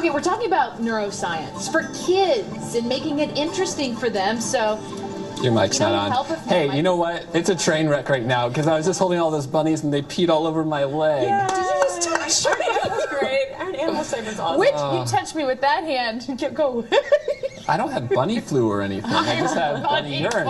Okay, we're talking about neuroscience for kids and making it interesting for them. So your mic's not on. Hey, you know what? It's a train wreck right now because I was just holding all those bunnies and they peed all over my leg. Yeah. Did you just touch me? That was great. Our animal segment's awesome. Which you touched me with that hand. Go. I don't have bunny flu or anything. I just have bunny urine.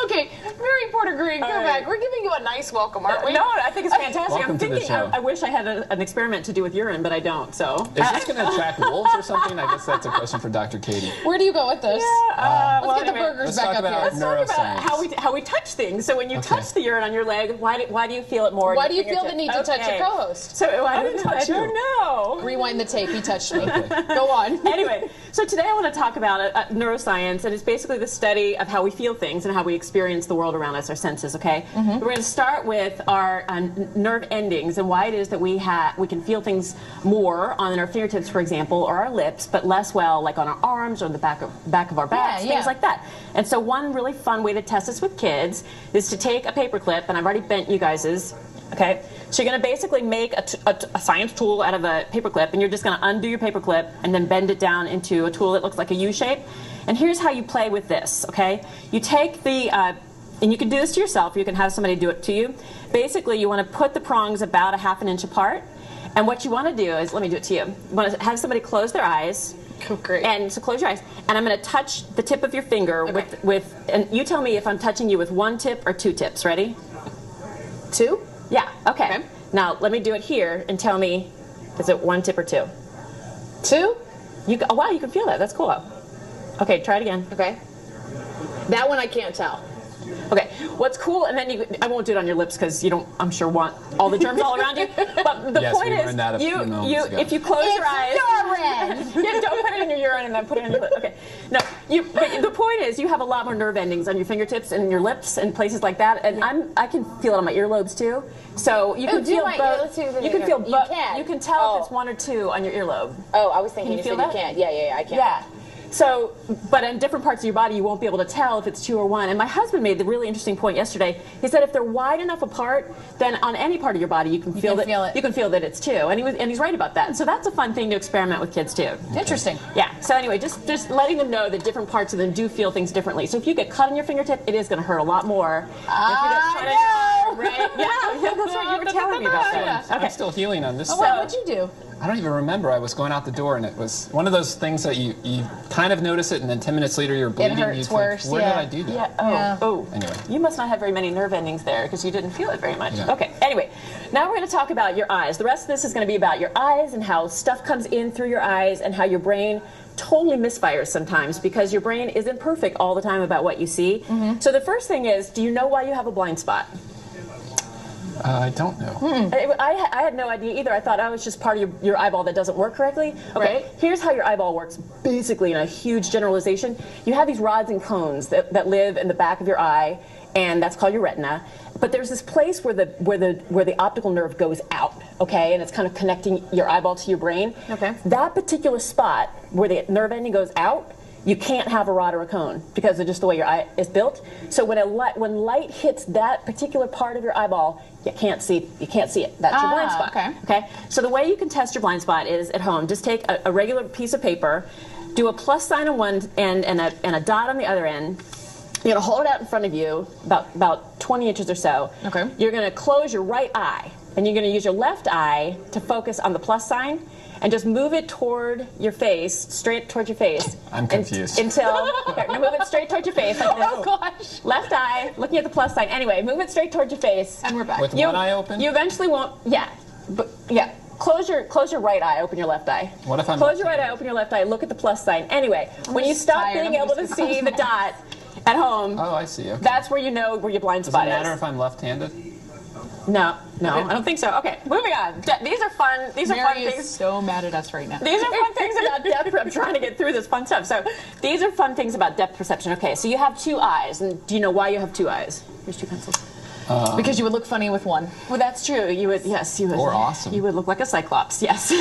Okay, Mary Porter Green, come back. We're giving you a nice welcome, aren't we? No, I think it's fantastic. Welcome I'm thinking, to the show. I wish I had an experiment to do with urine, but I don't. So is this going to attract wolves or something? I guess that's a question for Dr. Katie. Where do you go with this? Yeah, let's get the burgers back up here. Let's talk about how we touch things. So when you touch the urine on your leg, why do you feel it more? Why do you feel the need to touch your co-host? So I don't know. Rewind the tape. He touched me. Go on. Anyway, so today I want to talk about neuroscience, and it's basically the study of how we feel things and how we experience the world around us, our senses. Okay, we're going to start with our nerve endings and why it is that we can feel things more on our fingertips, for example, or our lips, but less well, like on our arms or the back of our backs, things like that. And so one really fun way to test this with kids is to take a paper clip, and I've already bent you guys's. Okay, so you're going to basically make a science tool out of a paper clip, and you're just going to undo your paper clip and then bend it down into a tool that looks like a U shape. And here's how you play with this, okay? You take the, and you can do this to yourself, you can have somebody do it to you. Basically, you want to put the prongs about a half an inch apart, and what you want to do is, let me do it to you. You want to have somebody close their eyes. Oh, great. And so close your eyes, and I'm going to touch the tip of your finger and you tell me if I'm touching you with one tip or two tips. Ready? Two? Yeah, okay. Now, let me do it here and tell me, is it one tip or two? Two? Oh, wow, you can feel that. That's cool. Okay, try it again. Okay. That one I can't tell. Okay, what's cool, and then I won't do it on your lips because you don't, I'm sure, want all the germs all around you. But the point is, if you close your eyes, yeah, don't put it in your urine and then put it in your lip. Okay, no, but the point is, you have a lot more nerve endings on your fingertips and your lips and places like that, and I can feel it on my earlobes too. So you can feel both. You can feel both. You can tell if it's one or two on your earlobe. Oh, I was thinking you said you can't. Yeah, I can. Yeah. So, but in different parts of your body, you won't be able to tell if it's two or one. And my husband made the really interesting point yesterday. He said if they're wide enough apart, then on any part of your body, you can feel it. You can feel that it's two. And he's right about that. So that's a fun thing to experiment with kids too. Interesting. Yeah. So anyway, just letting them know that different parts of them do feel things differently. So if you get cut on your fingertip, it is going to hurt a lot more. Right? Yeah, that's right. You were telling me about that. Okay. I'm still healing on this. Oh, what'd you do? I don't even remember. I was going out the door, and it was one of those things that you kind of notice it, and then 10 minutes later you're bleeding. It hurts worse. Where did I do that? Oh. Anyway. You must not have very many nerve endings there because you didn't feel it very much. Yeah. Okay. Anyway, now we're going to talk about your eyes. The rest of this is going to be about your eyes and how stuff comes in through your eyes and how your brain totally misfires sometimes because your brain isn't perfect all the time about what you see. So the first thing is, do you know why you have a blind spot? I don't know. I had no idea either. I thought, it's just part of your eyeball that doesn't work correctly. Okay, here's how your eyeball works, basically in a huge generalization. You have these rods and cones that live in the back of your eye, and that's called your retina. But there's this place where the optical nerve goes out, okay, and it's kind of connecting your eyeball to your brain. Okay. That particular spot where the nerve ending goes out, you can't have a rod or a cone because of just the way your eye is built. So when light hits that particular part of your eyeball, you can't see it. That's your blind spot. Okay. So the way you can test your blind spot is at home. Just take a regular piece of paper, do a plus sign on one end and a dot on the other end. You're going to hold it out in front of you, about 20 inches or so. Okay. You're going to close your right eye, and you're going to use your left eye to focus on the plus sign, and just move it toward your face, straight towards your face. I'm confused. Move it straight towards your face. Like oh, gosh. Left eye, looking at the plus sign. Anyway, move it straight towards your face. And we're back. With one eye open? You eventually won't, Close your right eye, open your left eye. What if I'm Close your right eye, open your left eye, look at the plus sign. Anyway, when you stop being able to see the dot at home, I see. Okay. That's where you know where your blind spot is. Does it matter if I'm left-handed? No, I don't think so. Okay, moving on. These are fun. These are fun things. Is so mad at us right now. These are fun things about depth. I'm trying to get through this fun stuff. So these are fun things about depth perception. Okay, so you have two eyes, and do you know why you have two eyes? Here's two pencils. Because you would look funny with one. Well, that's true. You would, yes, you would. Or awesome. You would look like a cyclops. Yes.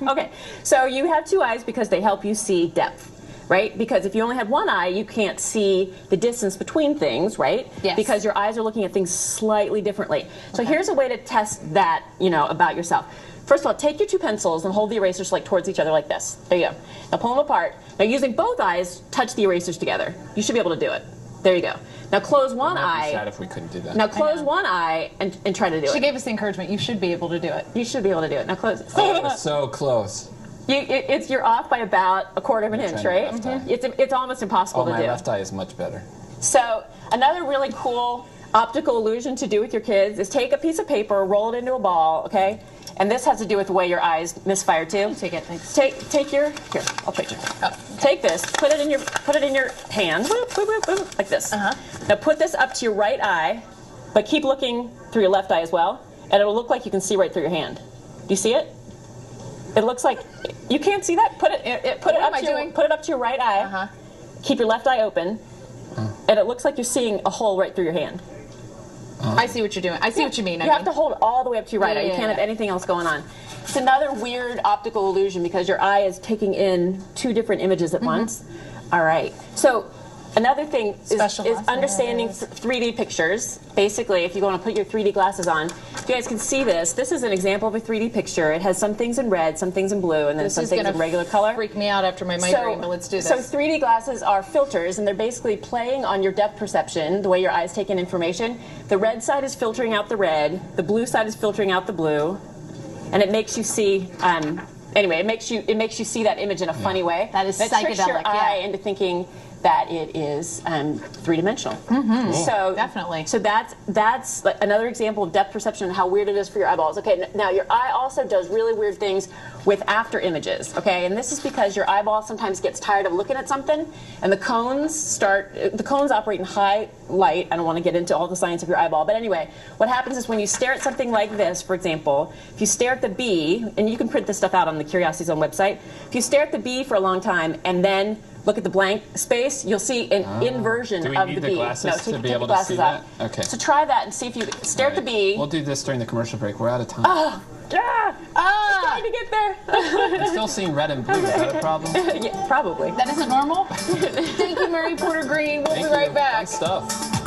Okay, so you have two eyes because they help you see depth. Right? Because if you only had one eye, you can't see the distance between things, right? Yes. Because your eyes are looking at things slightly differently. So here's a way to test that, about yourself. first of all, take your two pencils and hold the erasers like towards each other like this. There you go. Now pull them apart. Now using both eyes, touch the erasers together. You should be able to do it. There you go. Now close one eye. Sad if we couldn't do that. Now close one eye and try to do it. She gave us the encouragement. You should be able to do it. You should be able to do it. Now close it. Oh, we're so close. You're off by about 1/4 of an inch, right? It's almost impossible to do. My left eye is much better. So another really cool optical illusion to do with your kids is take a piece of paper, roll it into a ball, okay? And this has to do with the way your eyes misfire too. Take it, thanks. Take your here. I'll picture. Oh. Take this. Put it in your hand. Boop, boop, boop, boop, like this. Now put this up to your right eye, but keep looking through your left eye as well, and it'll look like you can see right through your hand. Do you see it? It looks like you can't see that. Put it up to your right eye. Keep your left eye open, and it looks like you're seeing a hole right through your hand. I see what you're doing. I see what you mean. You have to hold it all the way up to your right eye. You can't have anything else going on. It's another weird optical illusion because your eye is taking in two different images at once. All right. So another thing is understanding 3D pictures. Basically, if you want to put your 3D glasses on, you guys can see this. This is an example of a 3D picture. It has some things in red, some things in blue, and then some things in regular color. Freak me out after my migraine, but let's do this. So 3D glasses are filters, and they're basically playing on your depth perception, the way your eyes take in information. The red side is filtering out the red, the blue side is filtering out the blue, and it makes you see. Anyway, it makes you see that image in a funny way. That is psychedelic. That tricks your eye into thinking that it is three-dimensional. So definitely. So that's like another example of depth perception and how weird it is for your eyeballs. Okay, now your eye also does really weird things with after images. Okay, and this is because your eyeball sometimes gets tired of looking at something, and the cones operate in high light. I don't want to get into all the science of your eyeball, but anyway, what happens is when you stare at something like this, for example, if you stare at the bee, and you can print this stuff out on the Curiosity Zone website, if you stare at the bee for a long time and then look at the blank space, you'll see an inversion of the bee. Do we need the glasses to be able to see that? Okay. So try that and see if you stare at the bee. We'll do this during the commercial break. We're out of time. I'm trying to get there. I'm still seeing red and blue. Is that a problem? Yeah, probably. That isn't normal? Thank you, Mary Porter Green. We'll be right back. Fun stuff.